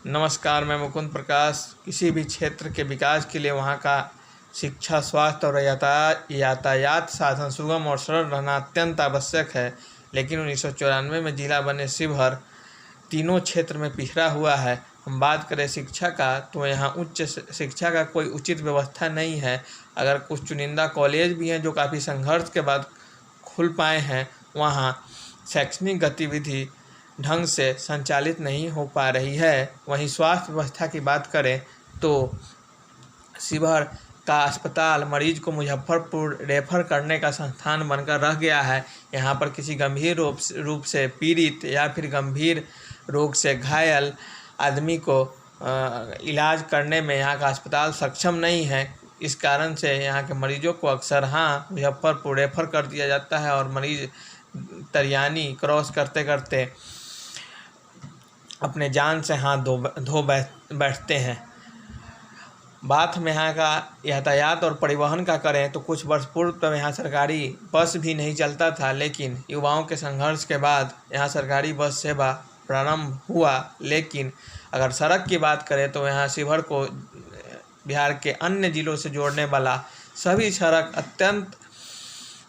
नमस्कार, मैं मुकुंद प्रकाश। किसी भी क्षेत्र के विकास के लिए वहाँ का शिक्षा, स्वास्थ्य और यातायात साधन सुगम और सरल रहना अत्यंत आवश्यक है। लेकिन 1994 में जिला बने शिवहर तीनों क्षेत्र में पिछड़ा हुआ है। हम बात करें शिक्षा का, तो यहाँ उच्च शिक्षा का कोई उचित व्यवस्था नहीं है। अगर कुछ चुनिंदा कॉलेज भी हैं जो काफ़ी संघर्ष के बाद खुल पाए हैं, वहाँ शैक्षणिक गतिविधि ढंग से संचालित नहीं हो पा रही है। वहीं स्वास्थ्य व्यवस्था की बात करें तो शिवहर का अस्पताल मरीज को मुजफ्फरपुर रेफर करने का संस्थान बनकर रह गया है। यहाँ पर किसी गंभीर रूप से पीड़ित या फिर गंभीर रोग से घायल आदमी को इलाज करने में यहाँ का अस्पताल सक्षम नहीं है। इस कारण से यहाँ के मरीजों को अक्सर मुजफ्फरपुर रेफर कर दिया जाता है और मरीज तरियानी क्रॉस करते करते अपने जान से हाथ धो बैठते हैं। बात हम यहाँ का यातायात और परिवहन का करें तो कुछ वर्ष पूर्व तक यहाँ सरकारी बस भी नहीं चलता था, लेकिन युवाओं के संघर्ष के बाद यहाँ सरकारी बस सेवा प्रारंभ हुआ। लेकिन अगर सड़क की बात करें तो यहाँ शिवहर को बिहार के अन्य जिलों से जोड़ने वाला सभी सड़क अत्यंत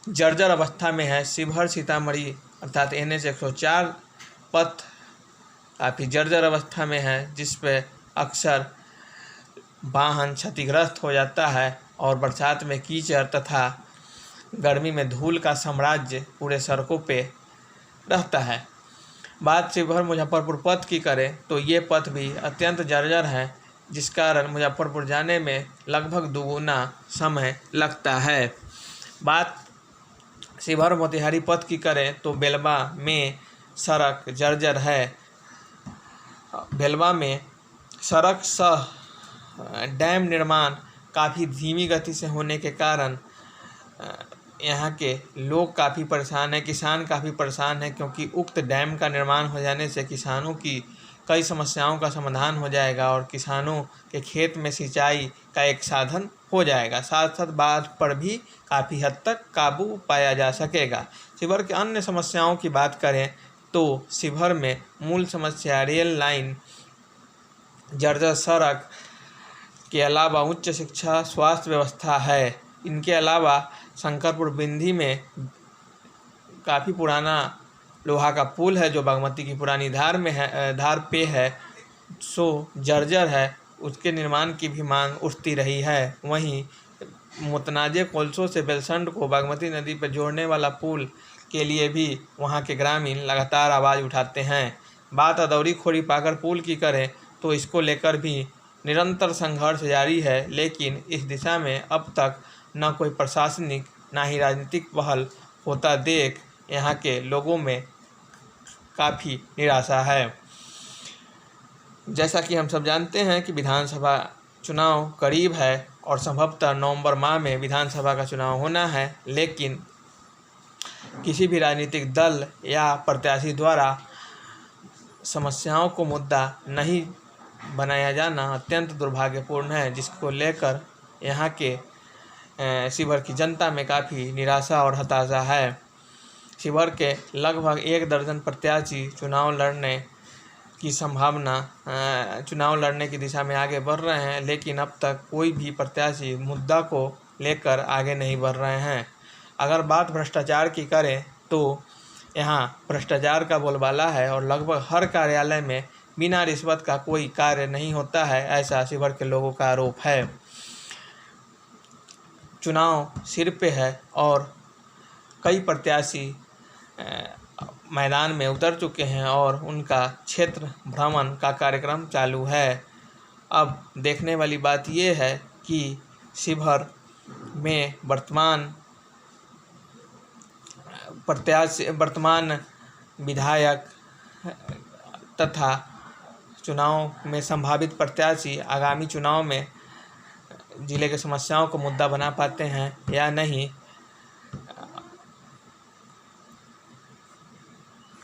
जर्जर अवस्था में है। शिवहर सीतामढ़ी अर्थात NH 104 पथ काफ़ी जर्जर अवस्था में है, जिस पे अक्सर वाहन क्षतिग्रस्त हो जाता है और बरसात में कीचड़ तथा गर्मी में धूल का साम्राज्य पूरे सड़कों पे रहता है। बात शिवहर मुजफ्फरपुर पथ की करें तो ये पथ भी अत्यंत जर्जर है, जिस कारण मुजफ्फरपुर जाने में लगभग दोगुना समय लगता है। बात शिवहर मोतिहारी पथ की करें तो बेलवा में सड़क जर्जर है। बेलवा में सड़क सह डैम निर्माण काफ़ी धीमी गति से होने के कारण यहाँ के लोग काफ़ी परेशान हैं, किसान काफ़ी परेशान हैं, क्योंकि उक्त डैम का निर्माण हो जाने से किसानों की कई समस्याओं का समाधान हो जाएगा और किसानों के खेत में सिंचाई का एक साधन हो जाएगा। साथ साथ बाढ़ पर भी काफ़ी हद तक काबू पाया जा सकेगा। शिवहर के अन्य समस्याओं की बात करें तो शिवहर में मूल समस्या रेल लाइन, जर्जर सड़क के अलावा उच्च शिक्षा, स्वास्थ्य व्यवस्था है। इनके अलावा शंकरपुर बिंदी में काफ़ी पुराना लोहा का पुल है जो बागमती की पुरानी धार पे है, सो जर्जर है। उसके निर्माण की भी मांग उठती रही है। वहीं मुतनाज़े कोल्सों से बेलसंड को बागमती नदी पर जोड़ने वाला पुल के लिए भी वहां के ग्रामीण लगातार आवाज़ उठाते हैं। बात अदौरी खोरी पाकर पुल की करें तो इसको लेकर भी निरंतर संघर्ष जारी है, लेकिन इस दिशा में अब तक न कोई प्रशासनिक न ही राजनीतिक पहल होता देख यहाँ के लोगों में काफ़ी निराशा है। जैसा कि हम सब जानते हैं कि विधानसभा चुनाव करीब है और संभवतः नवंबर माह में विधानसभा का चुनाव होना है, लेकिन किसी भी राजनीतिक दल या प्रत्याशी द्वारा समस्याओं को मुद्दा नहीं बनाया जाना अत्यंत दुर्भाग्यपूर्ण है, जिसको लेकर यहाँ के शिवहर की जनता में काफ़ी निराशा और हताशा है। शिवहर के लगभग 1 दर्जन प्रत्याशी चुनाव लड़ने की दिशा में आगे बढ़ रहे हैं, लेकिन अब तक कोई भी प्रत्याशी मुद्दा को लेकर आगे नहीं बढ़ रहे हैं। अगर बात भ्रष्टाचार की करें तो यहाँ भ्रष्टाचार का बोलबाला है और लगभग हर कार्यालय में बिना रिश्वत का कोई कार्य नहीं होता है, ऐसा शिवहर के लोगों का आरोप है। चुनाव सिर पे है और कई प्रत्याशी मैदान में उतर चुके हैं और उनका क्षेत्र भ्रमण का कार्यक्रम चालू है। अब देखने वाली बात यह है कि शिवहर में वर्तमान विधायक तथा चुनाव में संभावित प्रत्याशी आगामी चुनाव में जिले के समस्याओं को मुद्दा बना पाते हैं या नहीं,